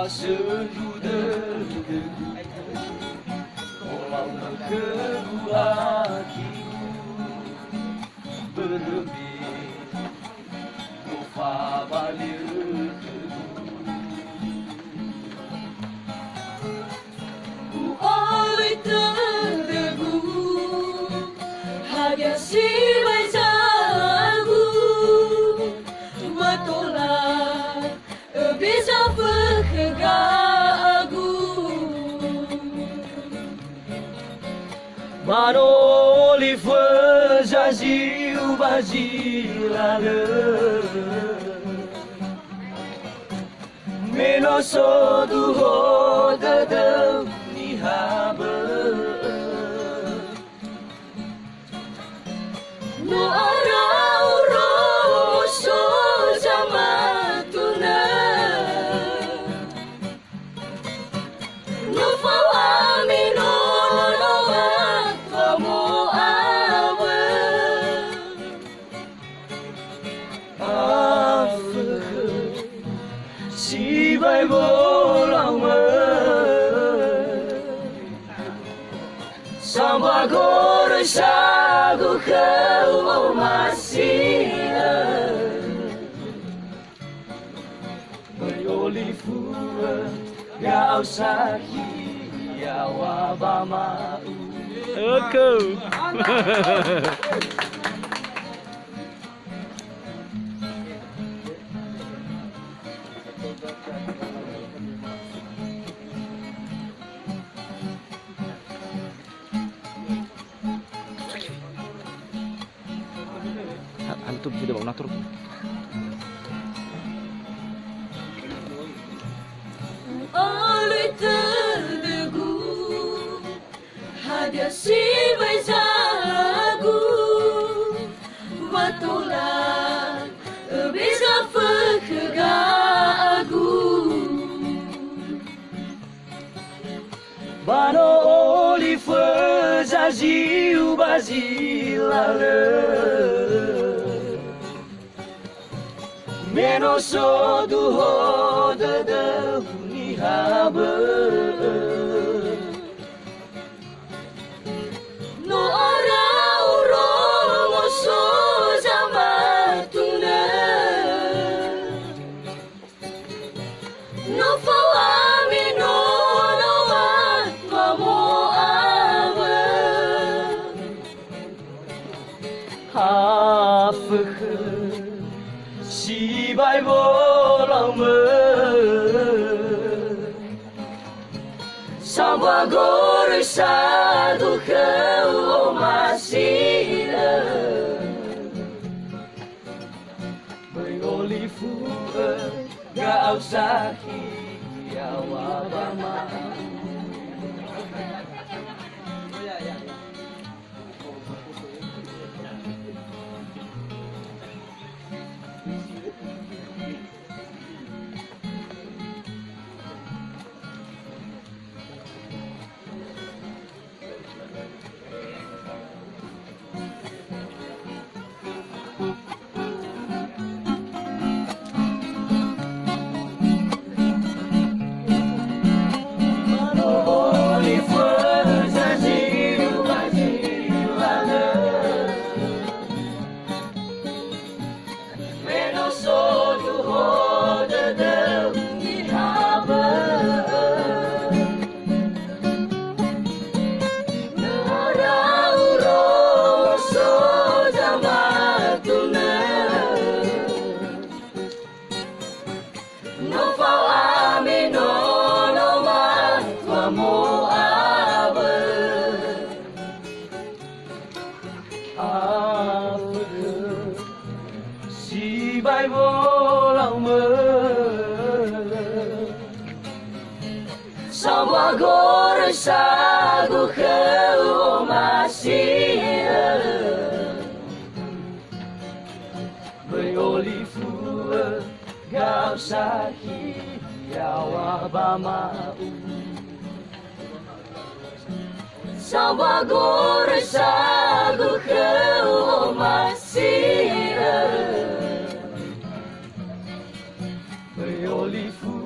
seluruh kolam kedua hatiku berlebih lupa balik oleh terdebu hanya si bacaku matolak bisa berkegagu Manoli fazaziu bazilale Menoso do roda da nihaba no arau roso jamatuna no fawami no kamu awe si bay bolang sampai gore sagu kau masih Bayolifu ya usaki ya wabama Aku. Antum tidak mau natur. oleh terdebu hadiah si bacaku matolak bisa berkegagu Bano olive zaziu bazilale Menoso do roda da unihaba no arau romoso jamatuna no fawami no kamu awe hafık si bay bolang sampai gore sadu kau masih Bayolifu gak usah ya wabama si bay bolang sampai gore sagu kau masih Bayolifu gak usah ya wabama sampai gore sagu kau masih Bayolifu